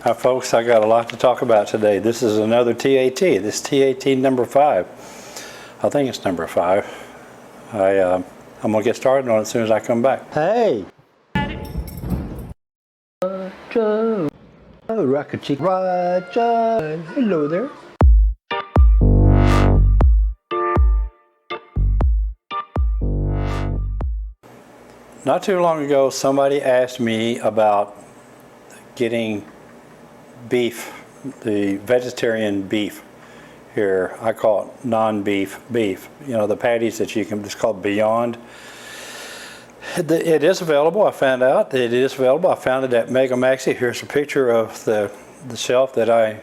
Hi folks, I got a lot to talk about today. This is another TAT. This TAT number 5. I think it's number 5. I'm gonna get started on it as soon as I come back. Hey! Roger! Oh, Rocket Chick Roger! Hello there. Not too long ago, somebody asked me about getting beef, the vegetarian beef here. I call it non-beef beef. You know, the patties that you can, it's called Beyond. It is available, I found out. It is available. I found it at Mega Maxi. Here's a picture of the shelf that I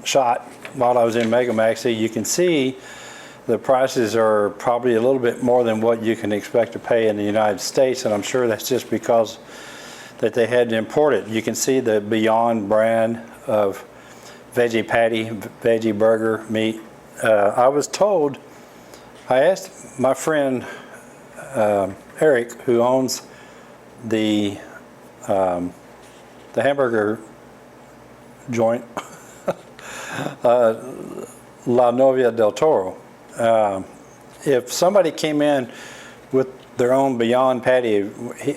shot while I was in Mega Maxi. You can see the prices are probably a little bit more than what you can expect to pay in the United States, and I'm sure that's just because that they had to import it. You can see the Beyond brand of veggie patty, veggie burger meat. I was told, I asked my friend Eric, who owns the hamburger joint, La Novia del Toro. If somebody came in with their own Beyond patty,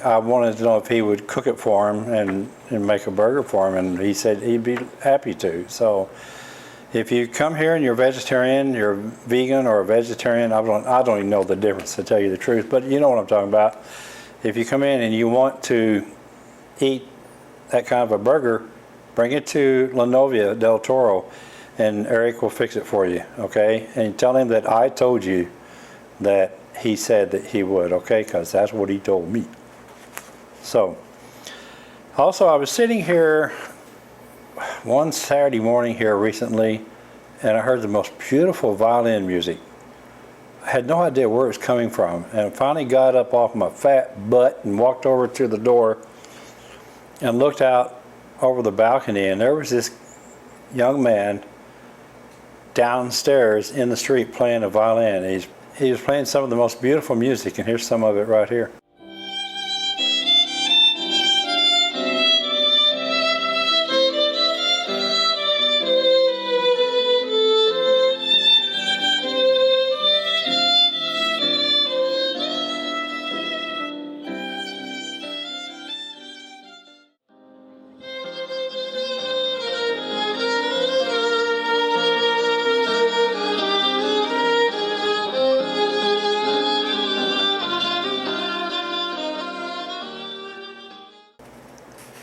I wanted to know if he would cook it for him and make a burger for him, and he said he'd be happy to. So if you come here and you're vegetarian, you're vegan or a vegetarian, I don't even know the difference, to tell you the truth, but you know what I'm talking about. If you come in and you want to eat that kind of a burger, bring it to La Novia del Toro and Eric will fix it for you, okay? And tell him that I told you that he said that he would, okay? Because that's what he told me. So, also I was sitting here one Saturday morning here recently, and I heard the most beautiful violin music. I had no idea where it was coming from, and I finally got up off my fat butt and walked over to the door and looked out over the balcony, and there was this young man downstairs in the street playing a violin. He was playing some of the most beautiful music, and here's some of it right here.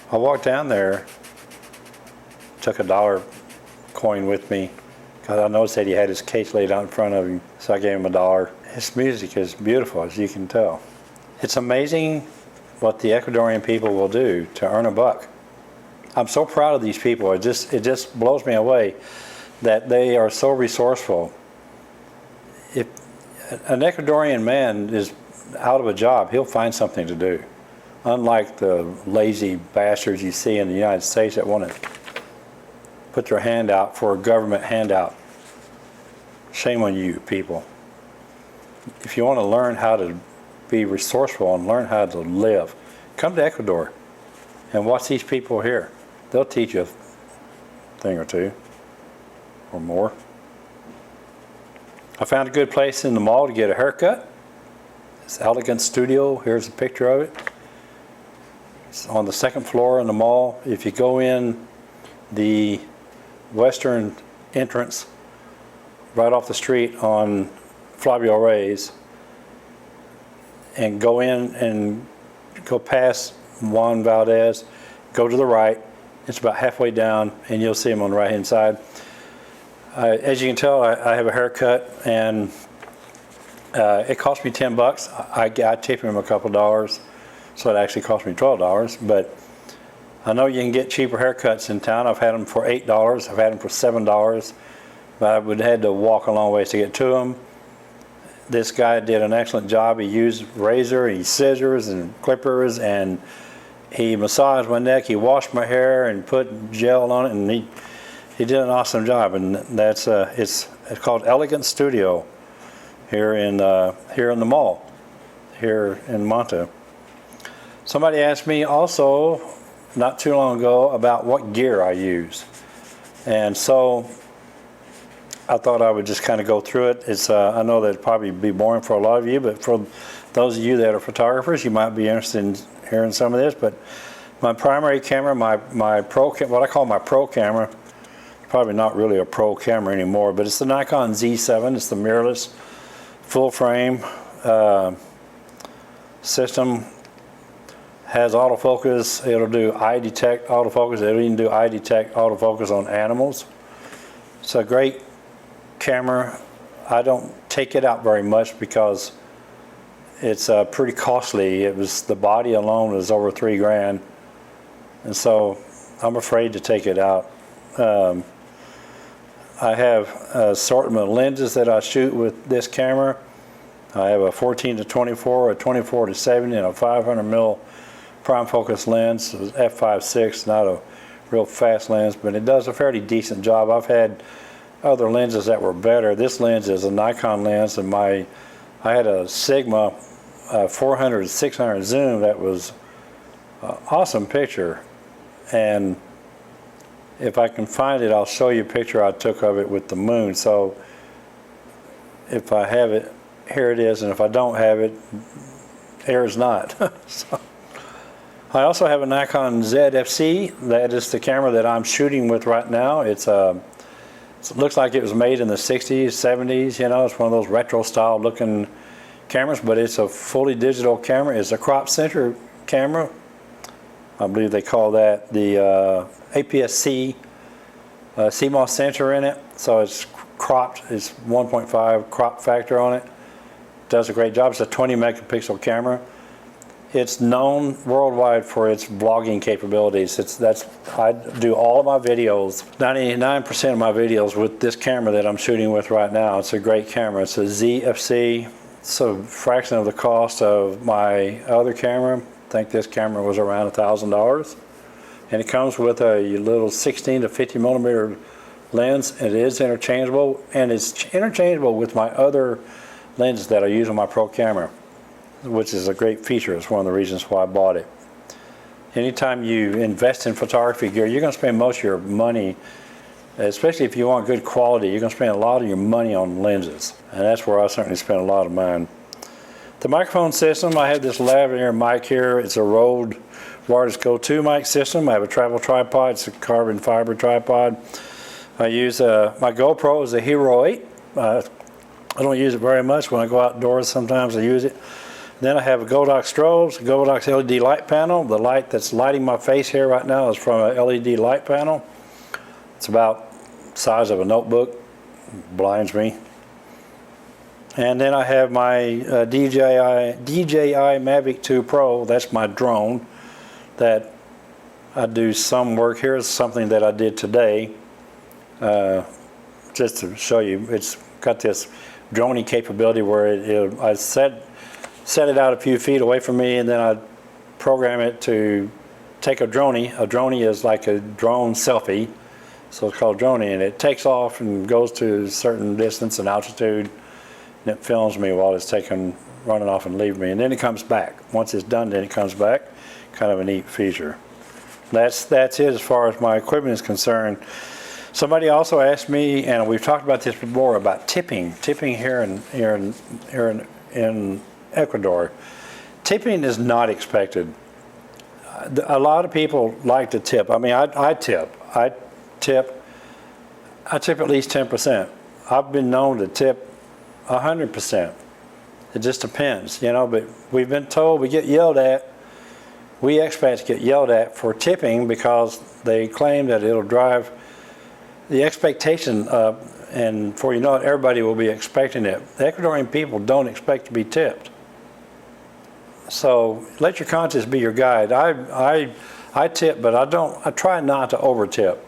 I walked down there, took a $1 coin with me, because I noticed that he had his case laid out in front of him, so I gave him $1. His music is beautiful, as you can tell. It's amazing what the Ecuadorian people will do to earn a buck. I'm so proud of these people. It just blows me away that they are so resourceful. If an Ecuadorian man is out of a job, he'll find something to do. Unlike the lazy bastards you see in the United States that want to put their hand out for a government handout. Shame on you, people. If you want to learn how to be resourceful and learn how to live, come to Ecuador and watch these people here. They'll teach you a thing or two or more. I found a good place in the mall to get a haircut. It's Elegant Studio. Here's a picture of it. On the second floor in the mall. If you go in the western entrance right off the street on Flavio Reyes and go in and go past Juan Valdez, go to the right, it's about halfway down and you'll see him on the right hand side. As you can tell, I have a haircut, and it cost me $10. I tip him a couple dollars. So it actually cost me $12, but I know you can get cheaper haircuts in town. I've had them for $8, I've had them for $7, but I would have had to walk a long ways to get to them. This guy did an excellent job. He used razor, he scissors and clippers, and he massaged my neck, he washed my hair and put gel on it, and he did an awesome job. And that's it's called Elegant Studio here in the mall here in Manta. Somebody asked me also not too long ago about what gear I use. And so I thought I would just kind of go through it. It's I know that it'd probably be boring for a lot of you, but for those of you that are photographers, you might be interested in hearing some of this. But my primary camera, my pro, what I call my pro camera, probably not really a pro camera anymore, but it's the Nikon Z7. It's the mirrorless, full frame system. Has autofocus. It'll do eye detect autofocus. It'll even do eye detect autofocus on animals. It's a great camera. I don't take it out very much because it's pretty costly. It was, the body alone was over $3 grand, and so I'm afraid to take it out. I have an assortment of lenses that I shoot with this camera. I have a 14 to 24, a 24 to 70, and a 500 mil prime focus lens. It's f/5.6, not a real fast lens, but it does a fairly decent job. I've had other lenses that were better. This lens is a Nikon lens, and I had a Sigma 400 to 600 zoom that was an awesome picture. And if I can find it, I'll show you a picture I took of it with the moon. So if I have it, here it is, and if I don't have it, here's not. So, I also have a Nikon Zed FC. That is the camera that I'm shooting with right now. It looks like it was made in the 60s, 70s. You know, it's one of those retro style looking cameras, but it's a fully digital camera. It's a crop center camera. I believe they call that the APS-C CMOS sensor in it. So it's cropped. It's 1.5 crop factor on it. Does a great job. It's a 20 megapixel camera. It's known worldwide for its vlogging capabilities. I do all of my videos, 99% of my videos with this camera that I'm shooting with right now. It's a great camera. It's a ZFC. It's a fraction of the cost of my other camera. I think this camera was around $1,000. And it comes with a little 16 to 50 millimeter lens. It is interchangeable, and it's interchangeable with my other lenses that I use on my pro camera, which is a great feature. It's one of the reasons why I bought it. Anytime you invest in photography gear, you're going to spend most of your money, especially if you want good quality, you're going to spend a lot of your money on lenses. And that's where I certainly spend a lot of mine. The microphone system, I have this lavalier mic here. It's a Rode Wireless Go 2 mic system. I have a travel tripod. It's a carbon fiber tripod. I use my GoPro is a Hero 8. I don't use it very much. When I go outdoors, sometimes I use it. Then I have a GoDox Strobes, a GoDox LED light panel. The light that's lighting my face here right now is from a LED light panel. It's about the size of a notebook. It blinds me. And then I have my DJI Mavic 2 Pro. That's my drone that I do some work. Here's something that I did today, just to show you. It's got this drone capability where I set it out a few feet away from me, and then I program it to take a drone. A drone is like a drone selfie, so it's called drone, and it takes off and goes to a certain distance and altitude, and it films me while it's running off and leaving me, and then it comes back. Once it's done, then it comes back. Kind of a neat feature. That's it as far as my equipment is concerned. Somebody also asked me, and we've talked about this before, about tipping here in Ecuador. Tipping is not expected. A lot of people like to tip. I mean, I tip at least 10%. I've been known to tip 100%. It just depends, you know, but we've been told we get yelled at. We expats get yelled at for tipping because they claim that it'll drive the expectation up, and before you know it, everybody will be expecting it. The Ecuadorian people don't expect to be tipped. So let your conscience be your guide. I tip, but I try not to over tip.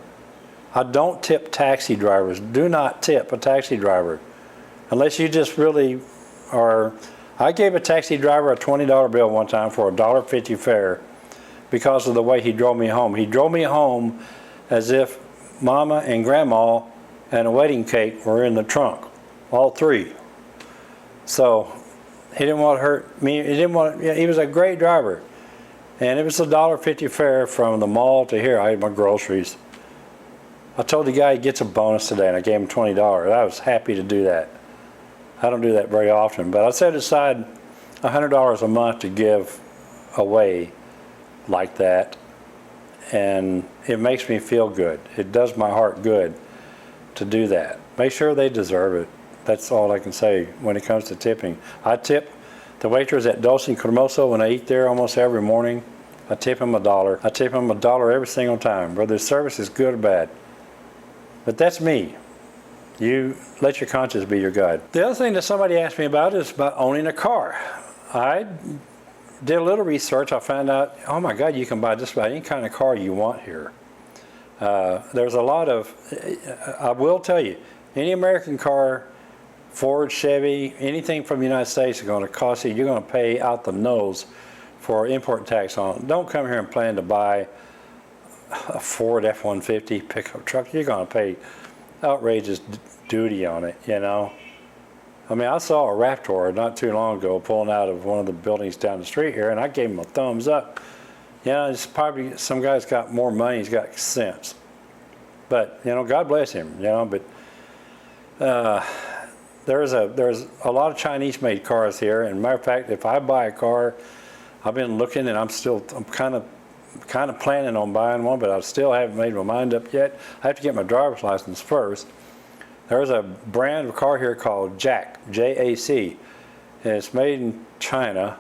I don't tip taxi drivers. Do not tip a taxi driver unless you just really are. I gave a taxi driver a $20 bill one time for a $1.50 fare because of the way he drove me home. He drove me home as if Mama and Grandma and a wedding cake were in the trunk, all three. So he didn't want to hurt me. He was a great driver. And it was $1.50 fare from the mall to here. I had my groceries. I told the guy he gets a bonus today, and I gave him $20. I was happy to do that. I don't do that very often, but I set aside $100 a month to give away like that, and it makes me feel good. It does my heart good to do that. Make sure they deserve it. That's all I can say when it comes to tipping. I tip the waitress at Dulce and Cremoso when I eat there almost every morning. I tip him $1. I tip him $1 every single time, whether the service is good or bad. But that's me. You let your conscience be your guide. The other thing that somebody asked me about is about owning a car. I did a little research. I found out, oh my God, you can buy just about any kind of car you want here. There's a lot of, I will tell you, any American car, Ford, Chevy, anything from the United States is going to cost you, you're going to pay out the nose for import tax on it. Don't come here and plan to buy a Ford F-150 pickup truck. You're going to pay outrageous duty on it, you know. I mean, I saw a Raptor not too long ago pulling out of one of the buildings down the street here, and I gave him a thumbs up. You know, it's probably some guy's got more money, he's got sense. But, you know, God bless him, you know, but there's a lot of Chinese-made cars here, and matter of fact, if I buy a car, I've been looking, and I'm kind of planning on buying one, but I still haven't made my mind up yet. I have to get my driver's license first. There's a brand of car here called JAC, J-A-C, and it's made in China.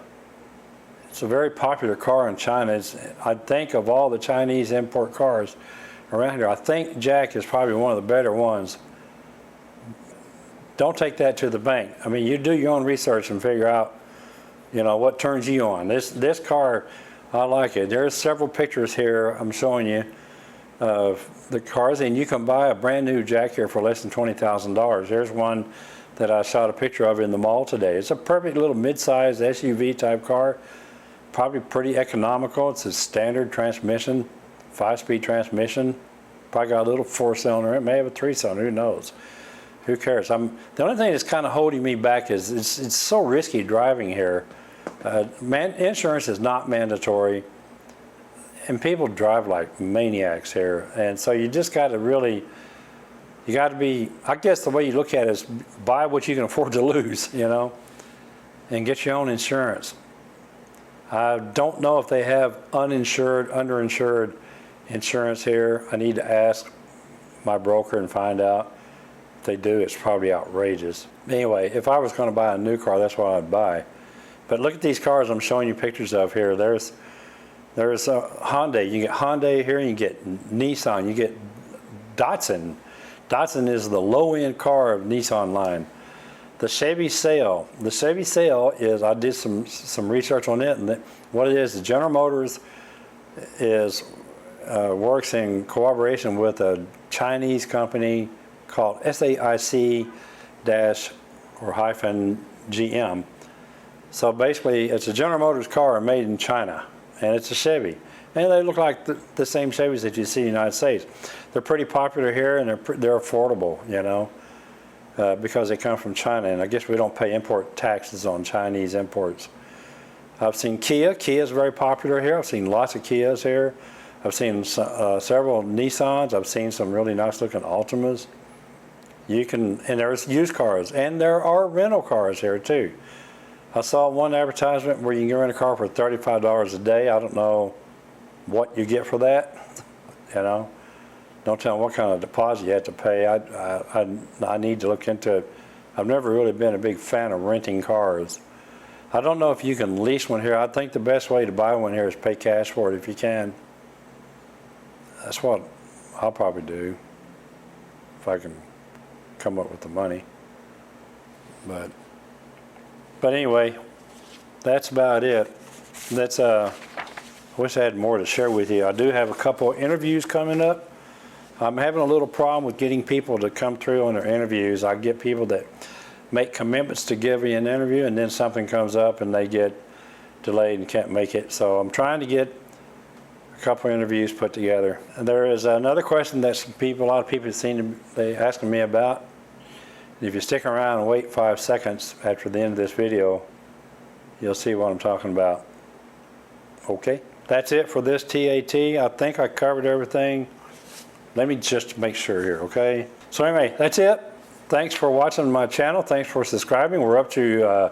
It's a very popular car in China. I think of all the Chinese import cars around here, I think JAC is probably one of the better ones. Don't take that to the bank. I mean, you do your own research and figure out, you know, what turns you on. This car, I like it. There's several pictures here I'm showing you of the cars, and you can buy a brand new JAC here for less than $20,000. There's one that I shot a picture of in the mall today. It's a perfect little mid-sized SUV type car, probably pretty economical. It's a standard transmission, 5-speed transmission. Probably got a little 4-cylinder. It may have a 3-cylinder. Who knows? Who cares? The only thing that's kind of holding me back is it's so risky driving here. Insurance is not mandatory, and people drive like maniacs here, and so you just got to really, you got to be, I guess the way you look at it is buy what you can afford to lose, you know, and get your own insurance. I don't know if they have uninsured, underinsured insurance here. I need to ask my broker and find out. If they do, it's probably outrageous. Anyway, if I was going to buy a new car, that's what I'd buy. But look at these cars I'm showing you pictures of here. There's Hyundai. You get Hyundai here, you get Nissan, you get Datsun. Datsun is the low-end car of Nissan line. The Chevy Sail. The Chevy Sail is, I did some research on it, and what it is, the General Motors works in cooperation with a Chinese company called SAIC-GM. So basically, it's a General Motors car made in China, and it's a Chevy. And they look like the same Chevys that you see in the United States. They're pretty popular here, and they're affordable, you know, because they come from China. And I guess we don't pay import taxes on Chinese imports. I've seen Kia. Kia is very popular here. I've seen lots of Kias here. I've seen several Nissans. I've seen some really nice-looking Altimas. And there's used cars, and there are rental cars here too. I saw one advertisement where you can rent a car for $35 a day. I don't know what you get for that, you know. Don't tell them what kind of deposit you have to pay. I need to look into it. I've never really been a big fan of renting cars. I don't know if you can lease one here. I think the best way to buy one here is pay cash for it if you can. That's what I'll probably do if I can come up with the money. But anyway, that's about it. I wish I had more to share with you. I do have a couple of interviews coming up. I'm having a little problem with getting people to come through on their interviews. I get people that make commitments to give me an interview, and then something comes up and they get delayed and can't make it. So I'm trying to get a couple of interviews put together. And there is another question that a lot of people seem to be asking me about. If you stick around and wait 5 seconds after the end of this video, you'll see what I'm talking about. Okay? That's it for this TAT. I think I covered everything. Let me just make sure here, okay? So anyway, that's it. Thanks for watching my channel. Thanks for subscribing. We're up to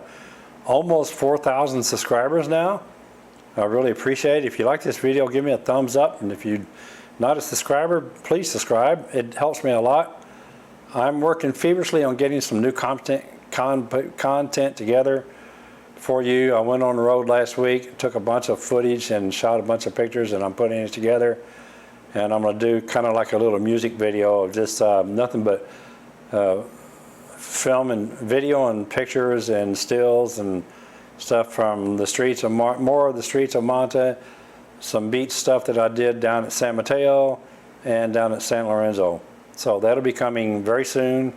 almost 4,000 subscribers now. I really appreciate it. If you like this video, give me a thumbs up. And if you're not a subscriber, please subscribe. It helps me a lot. I'm working feverishly on getting some new content together for you. I went on the road last week, took a bunch of footage and shot a bunch of pictures, and I'm putting it together. And I'm going to do kind of like a little music video of just nothing but film and video and pictures and stills and stuff from the streets of more of the streets of Manta, some beach stuff that I did down at San Mateo and down at San Lorenzo. So that'll be coming very soon.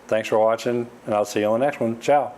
Thanks for watching, and I'll see you on the next one. Ciao.